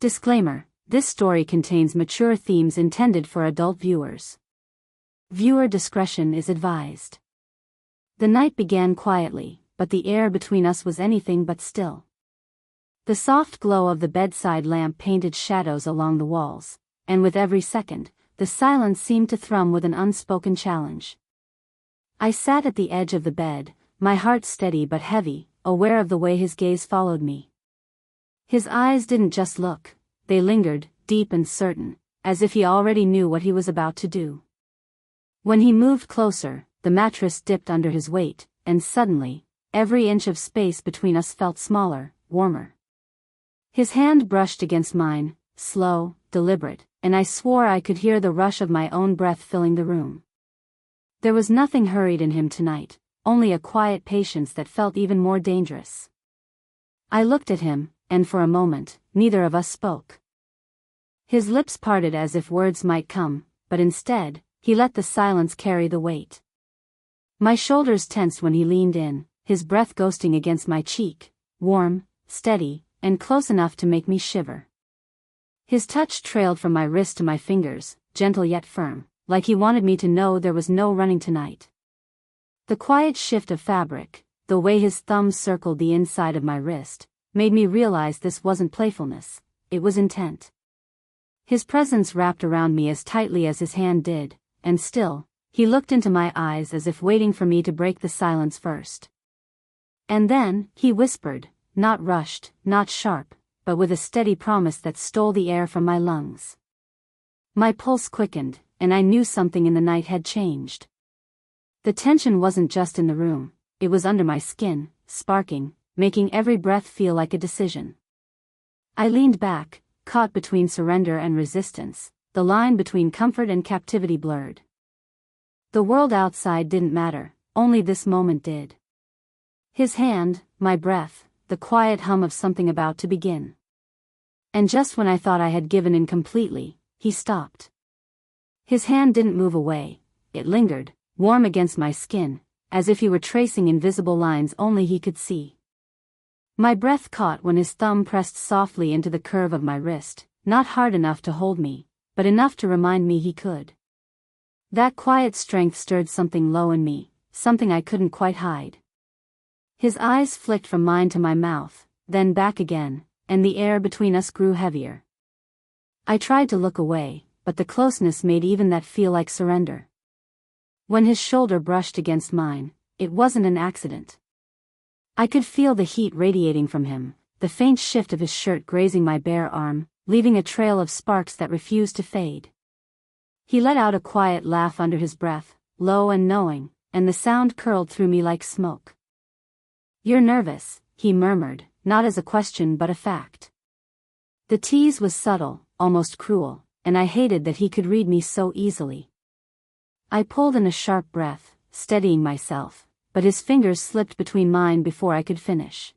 Disclaimer: this story contains mature themes intended for adult viewers. Viewer discretion is advised. The night began quietly, but the air between us was anything but still. The soft glow of the bedside lamp painted shadows along the walls, and with every second, the silence seemed to thrum with an unspoken challenge. I sat at the edge of the bed, my heart steady but heavy, aware of the way his gaze followed me. His eyes didn't just look, they lingered, deep and certain, as if he already knew what he was about to do. When he moved closer, the mattress dipped under his weight, and suddenly, every inch of space between us felt smaller, warmer. His hand brushed against mine, slow, deliberate, and I swore I could hear the rush of my own breath filling the room. There was nothing hurried in him tonight, only a quiet patience that felt even more dangerous. I looked at him, and for a moment, neither of us spoke. His lips parted as if words might come, but instead, he let the silence carry the weight. My shoulders tensed when he leaned in, his breath ghosting against my cheek, warm, steady, and close enough to make me shiver. His touch trailed from my wrist to my fingers, gentle yet firm, like he wanted me to know there was no running tonight. The quiet shift of fabric, the way his thumbs circled the inside of my wrist, made me realize this wasn't playfulness, it was intent. His presence wrapped around me as tightly as his hand did, and still, he looked into my eyes as if waiting for me to break the silence first. And then, he whispered, not rushed, not sharp, but with a steady promise that stole the air from my lungs. My pulse quickened, and I knew something in the night had changed. The tension wasn't just in the room, it was under my skin, sparking, making every breath feel like a decision. I leaned back, caught between surrender and resistance, the line between comfort and captivity blurred. The world outside didn't matter, only this moment did. His hand, my breath, the quiet hum of something about to begin. And just when I thought I had given in completely, he stopped. His hand didn't move away, it lingered, warm against my skin, as if he were tracing invisible lines only he could see. My breath caught when his thumb pressed softly into the curve of my wrist, not hard enough to hold me, but enough to remind me he could. That quiet strength stirred something low in me, something I couldn't quite hide. His eyes flicked from mine to my mouth, then back again, and the air between us grew heavier. I tried to look away, but the closeness made even that feel like surrender. When his shoulder brushed against mine, it wasn't an accident. I could feel the heat radiating from him, the faint shift of his shirt grazing my bare arm, leaving a trail of sparks that refused to fade. He let out a quiet laugh under his breath, low and knowing, and the sound curled through me like smoke. "You're nervous," he murmured, not as a question but a fact. The tease was subtle, almost cruel, and I hated that he could read me so easily. I pulled in a sharp breath, steadying myself, but his fingers slipped between mine before I could finish.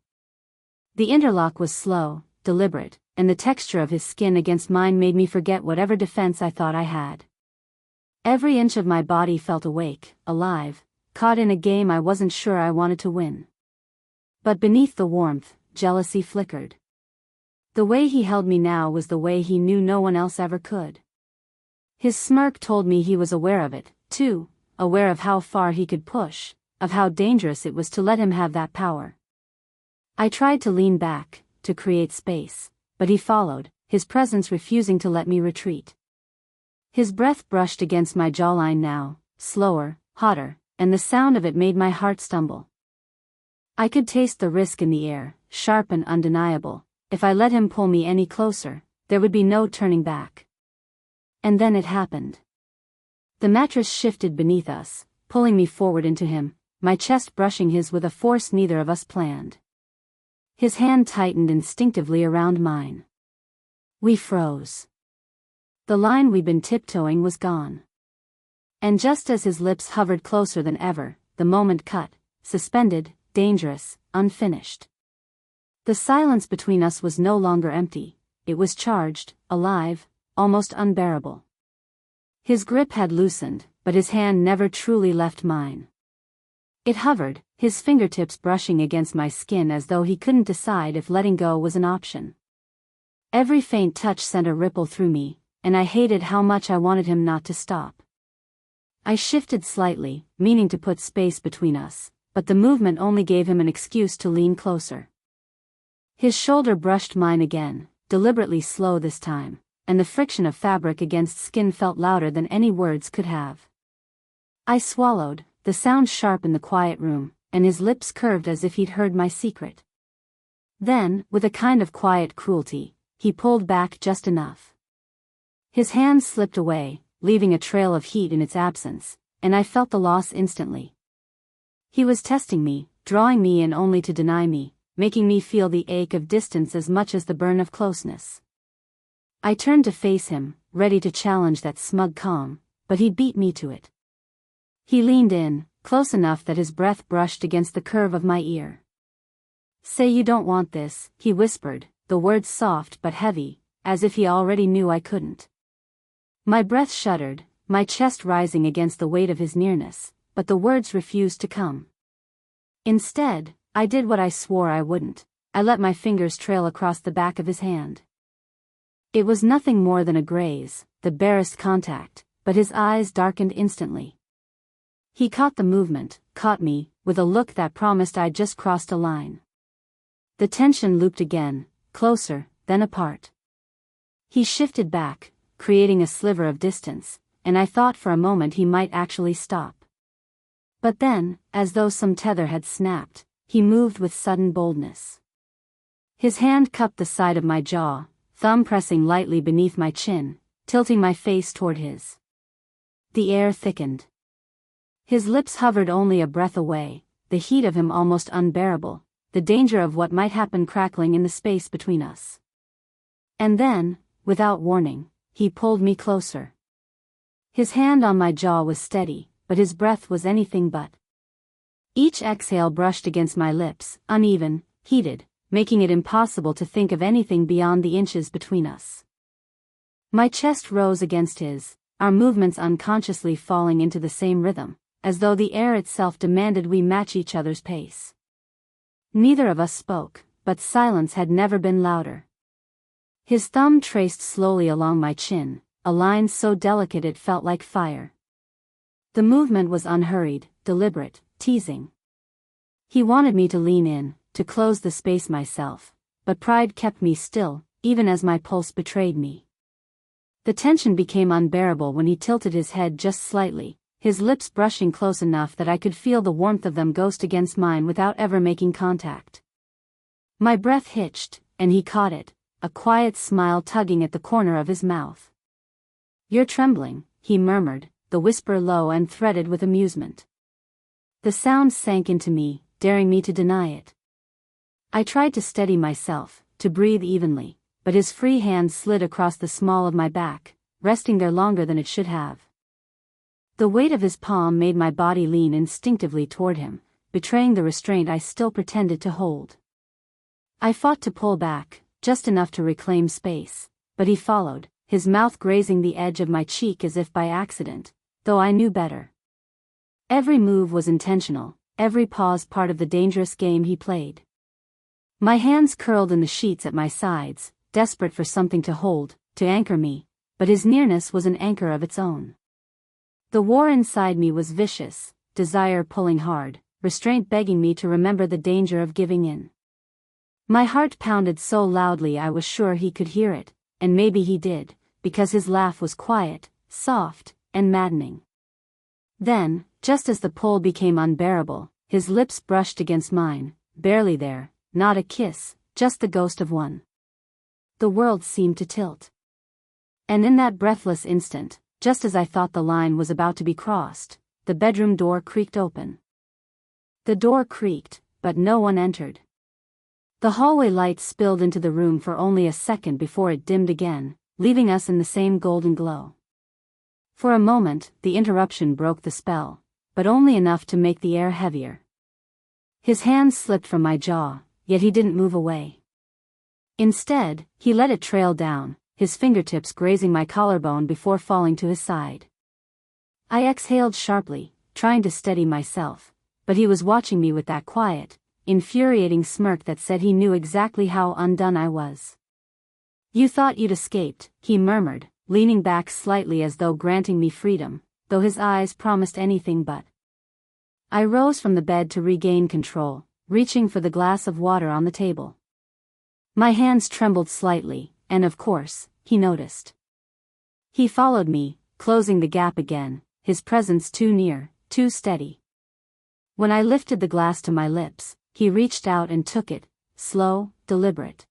The interlock was slow, deliberate, and the texture of his skin against mine made me forget whatever defense I thought I had. Every inch of my body felt awake, alive, caught in a game I wasn't sure I wanted to win. But beneath the warmth, jealousy flickered. The way he held me now was the way he knew no one else ever could. His smirk told me he was aware of it, too, aware of how far he could push, of how dangerous it was to let him have that power. I tried to lean back, to create space, but he followed, his presence refusing to let me retreat. His breath brushed against my jawline now, slower, hotter, and the sound of it made my heart stumble. I could taste the risk in the air, sharp and undeniable. If I let him pull me any closer, there would be no turning back. And then it happened. The mattress shifted beneath us, pulling me forward into him, my chest brushing his with a force neither of us planned. His hand tightened instinctively around mine. We froze. The line we'd been tiptoeing was gone. And just as his lips hovered closer than ever, the moment cut, suspended, dangerous, unfinished. The silence between us was no longer empty, it was charged, alive, almost unbearable. His grip had loosened, but his hand never truly left mine. It hovered, his fingertips brushing against my skin as though he couldn't decide if letting go was an option. Every faint touch sent a ripple through me, and I hated how much I wanted him not to stop. I shifted slightly, meaning to put space between us, but the movement only gave him an excuse to lean closer. His shoulder brushed mine again, deliberately slow this time, and the friction of fabric against skin felt louder than any words could have. I swallowed, the sound sharp in the quiet room, and his lips curved as if he'd heard my secret. Then, with a kind of quiet cruelty, he pulled back just enough. His hand slipped away, leaving a trail of heat in its absence, and I felt the loss instantly. He was testing me, drawing me in only to deny me, making me feel the ache of distance as much as the burn of closeness. I turned to face him, ready to challenge that smug calm, but he beat me to it. He leaned in, close enough that his breath brushed against the curve of my ear. "Say you don't want this," he whispered, the words soft but heavy, as if he already knew I couldn't. My breath shuddered, my chest rising against the weight of his nearness, but the words refused to come. Instead, I did what I swore I wouldn't. I let my fingers trail across the back of his hand. It was nothing more than a graze, the barest contact, but his eyes darkened instantly. He caught the movement, caught me, with a look that promised I'd just crossed a line. The tension looped again, closer, then apart. He shifted back, creating a sliver of distance, and I thought for a moment he might actually stop. But then, as though some tether had snapped, he moved with sudden boldness. His hand cupped the side of my jaw, thumb pressing lightly beneath my chin, tilting my face toward his. The air thickened. His lips hovered only a breath away, the heat of him almost unbearable, the danger of what might happen crackling in the space between us. And then, without warning, he pulled me closer. His hand on my jaw was steady, but his breath was anything but. Each exhale brushed against my lips, uneven, heated, making it impossible to think of anything beyond the inches between us. My chest rose against his, our movements unconsciously falling into the same rhythm, as though the air itself demanded we match each other's pace. Neither of us spoke, but silence had never been louder. His thumb traced slowly along my chin, a line so delicate it felt like fire. The movement was unhurried, deliberate, teasing. He wanted me to lean in, to close the space myself, but pride kept me still, even as my pulse betrayed me. The tension became unbearable when he tilted his head just slightly, his lips brushing close enough that I could feel the warmth of them ghost against mine without ever making contact. My breath hitched, and he caught it, a quiet smile tugging at the corner of his mouth. "You're trembling," he murmured, the whisper low and threaded with amusement. The sound sank into me, daring me to deny it. I tried to steady myself, to breathe evenly, but his free hand slid across the small of my back, resting there longer than it should have. The weight of his palm made my body lean instinctively toward him, betraying the restraint I still pretended to hold. I fought to pull back, just enough to reclaim space, but he followed, his mouth grazing the edge of my cheek as if by accident, though I knew better. Every move was intentional, every pause part of the dangerous game he played. My hands curled in the sheets at my sides, desperate for something to hold, to anchor me, but his nearness was an anchor of its own. The war inside me was vicious, desire pulling hard, restraint begging me to remember the danger of giving in. My heart pounded so loudly I was sure he could hear it, and maybe he did, because his laugh was quiet, soft, and maddening. Then, just as the pull became unbearable, his lips brushed against mine, barely there, not a kiss, just the ghost of one. The world seemed to tilt. And in that breathless instant, just as I thought the line was about to be crossed, the bedroom door creaked open. The door creaked, but no one entered. The hallway light spilled into the room for only a second before it dimmed again, leaving us in the same golden glow. For a moment, the interruption broke the spell, but only enough to make the air heavier. His hand slipped from my jaw, yet he didn't move away. Instead, he let it trail down, his fingertips grazing my collarbone before falling to his side. I exhaled sharply, trying to steady myself, but he was watching me with that quiet, infuriating smirk that said he knew exactly how undone I was. You thought you'd escaped, he murmured, leaning back slightly as though granting me freedom, though his eyes promised anything but. I rose from the bed to regain control, reaching for the glass of water on the table. My hands trembled slightly, and of course, he noticed. He followed me, closing the gap again, his presence too near, too steady. When I lifted the glass to my lips, he reached out and took it, slow, deliberate.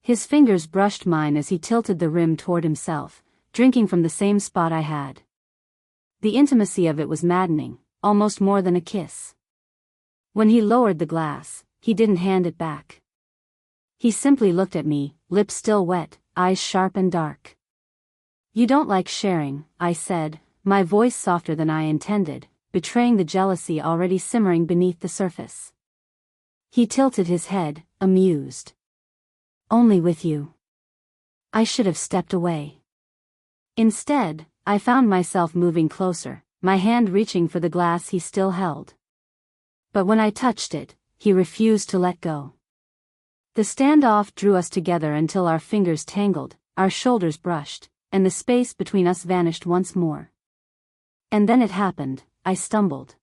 His fingers brushed mine as he tilted the rim toward himself, drinking from the same spot I had. The intimacy of it was maddening, almost more than a kiss. When he lowered the glass, he didn't hand it back. He simply looked at me, lips still wet, eyes sharp and dark. You don't like sharing, I said, my voice softer than I intended, betraying the jealousy already simmering beneath the surface. He tilted his head, amused. Only with you. I should have stepped away. Instead, I found myself moving closer, my hand reaching for the glass he still held. But when I touched it, he refused to let go. The standoff drew us together until our fingers tangled, our shoulders brushed, and the space between us vanished once more. And then it happened, I stumbled.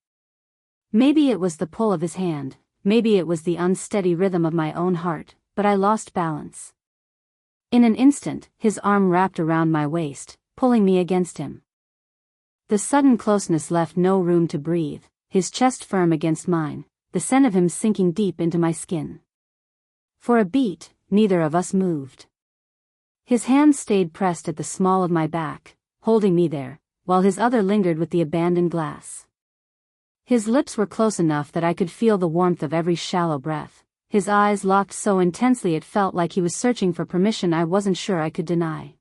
Maybe it was the pull of his hand, maybe it was the unsteady rhythm of my own heart, but I lost balance. In an instant, his arm wrapped around my waist, pulling me against him. The sudden closeness left no room to breathe, his chest firm against mine, the scent of him sinking deep into my skin. For a beat, neither of us moved. His hand stayed pressed at the small of my back, holding me there, while his other lingered with the abandoned glass. His lips were close enough that I could feel the warmth of every shallow breath, his eyes locked so intensely it felt like he was searching for permission I wasn't sure I could deny.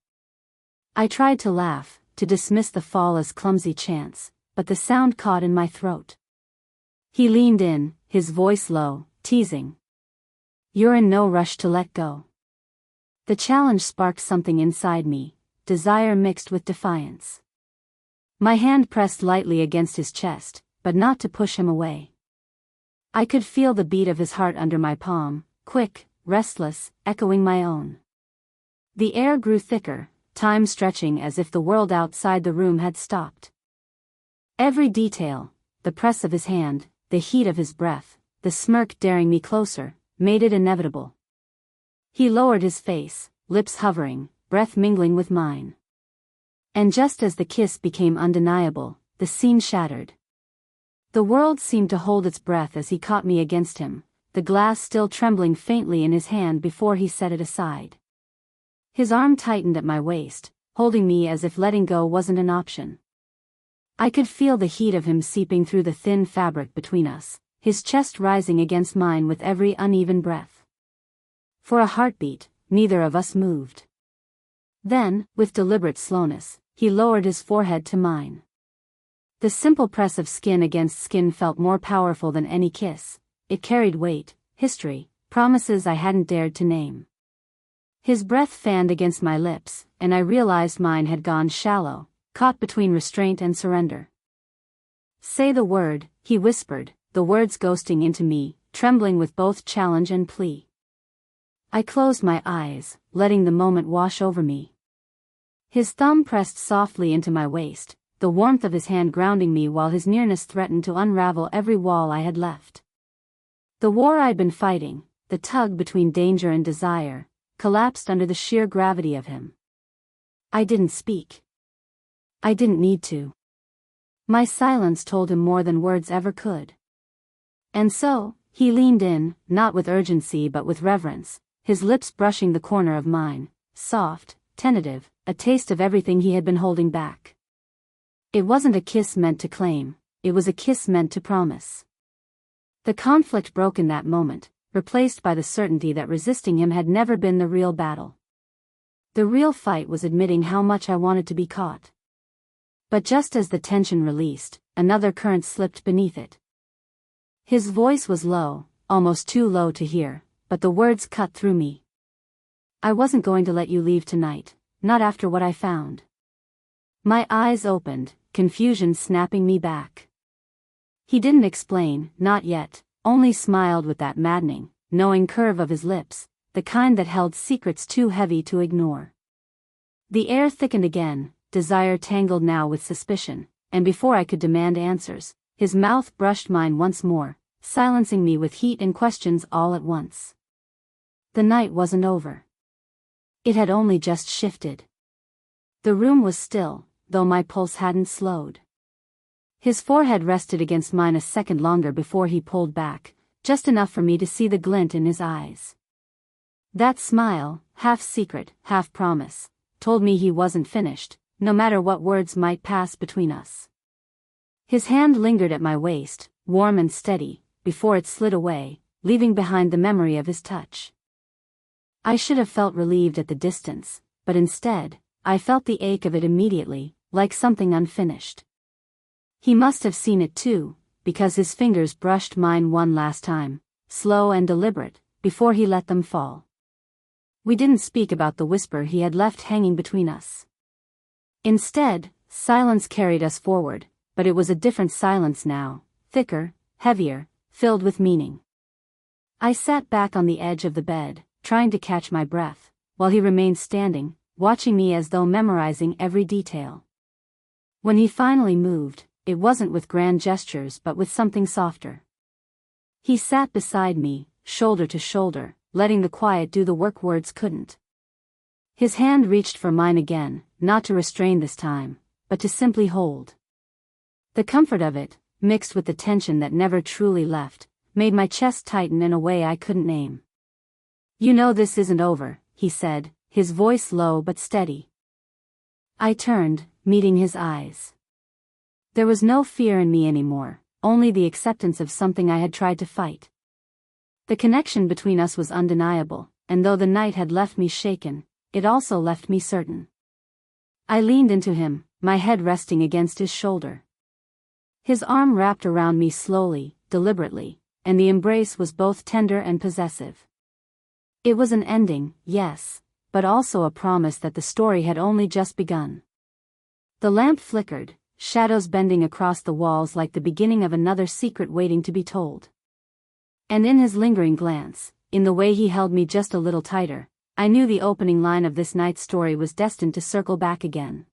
I tried to laugh, to dismiss the fall as clumsy chance, but the sound caught in my throat. He leaned in, his voice low, teasing. You're in no rush to let go. The challenge sparked something inside me, desire mixed with defiance. My hand pressed lightly against his chest, but not to push him away. I could feel the beat of his heart under my palm, quick, restless, echoing my own. The air grew thicker, time stretching as if the world outside the room had stopped. Every detail, the press of his hand, the heat of his breath, the smirk daring me closer, made it inevitable. He lowered his face, lips hovering, breath mingling with mine. And just as the kiss became undeniable, the scene shattered. The world seemed to hold its breath as he caught me against him, the glass still trembling faintly in his hand before he set it aside. His arm tightened at my waist, holding me as if letting go wasn't an option. I could feel the heat of him seeping through the thin fabric between us, his chest rising against mine with every uneven breath. For a heartbeat, neither of us moved. Then, with deliberate slowness, he lowered his forehead to mine. The simple press of skin against skin felt more powerful than any kiss. It carried weight, history, promises I hadn't dared to name. His breath fanned against my lips, and I realized mine had gone shallow, caught between restraint and surrender. Say the word, he whispered, the words ghosting into me, trembling with both challenge and plea. I closed my eyes, letting the moment wash over me. His thumb pressed softly into my waist, the warmth of his hand grounding me while his nearness threatened to unravel every wall I had left. The war I'd been fighting, the tug between danger and desire, collapsed under the sheer gravity of him. I didn't speak. I didn't need to. My silence told him more than words ever could. And so, he leaned in, not with urgency but with reverence, his lips brushing the corner of mine, soft, tentative, a taste of everything he had been holding back. It wasn't a kiss meant to claim, it was a kiss meant to promise. The conflict broke in that moment, replaced by the certainty that resisting him had never been the real battle. The real fight was admitting how much I wanted to be caught. But just as the tension released, another current slipped beneath it. His voice was low, almost too low to hear, but the words cut through me. I wasn't going to let you leave tonight, not after what I found. My eyes opened, confusion snapping me back. He didn't explain, not yet, only smiled with that maddening, knowing curve of his lips, the kind that held secrets too heavy to ignore. The air thickened again, desire tangled now with suspicion, and before I could demand answers, his mouth brushed mine once more, silencing me with heat and questions all at once. The night wasn't over. It had only just shifted. The room was still, though my pulse hadn't slowed. His forehead rested against mine a second longer before he pulled back, just enough for me to see the glint in his eyes. That smile, half secret, half promise, told me he wasn't finished, no matter what words might pass between us. His hand lingered at my waist, warm and steady, before it slid away, leaving behind the memory of his touch. I should have felt relieved at the distance, but instead, I felt the ache of it immediately, like something unfinished. He must have seen it too, because his fingers brushed mine one last time, slow and deliberate, before he let them fall. We didn't speak about the whisper he had left hanging between us. Instead, silence carried us forward, but it was a different silence now, thicker, heavier, filled with meaning. I sat back on the edge of the bed, trying to catch my breath, while he remained standing, watching me as though memorizing every detail. When he finally moved, it wasn't with grand gestures but with something softer. He sat beside me, shoulder to shoulder, letting the quiet do the work words couldn't. His hand reached for mine again, not to restrain this time, but to simply hold. The comfort of it, mixed with the tension that never truly left, made my chest tighten in a way I couldn't name. "You know this isn't over," he said, his voice low but steady. I turned, meeting his eyes. There was no fear in me anymore, only the acceptance of something I had tried to fight. The connection between us was undeniable, and though the night had left me shaken, it also left me certain. I leaned into him, my head resting against his shoulder. His arm wrapped around me slowly, deliberately, and the embrace was both tender and possessive. It was an ending, yes, but also a promise that the story had only just begun. The lamp flickered, shadows bending across the walls like the beginning of another secret waiting to be told. And in his lingering glance, in the way he held me just a little tighter, I knew the opening line of this night's story was destined to circle back again.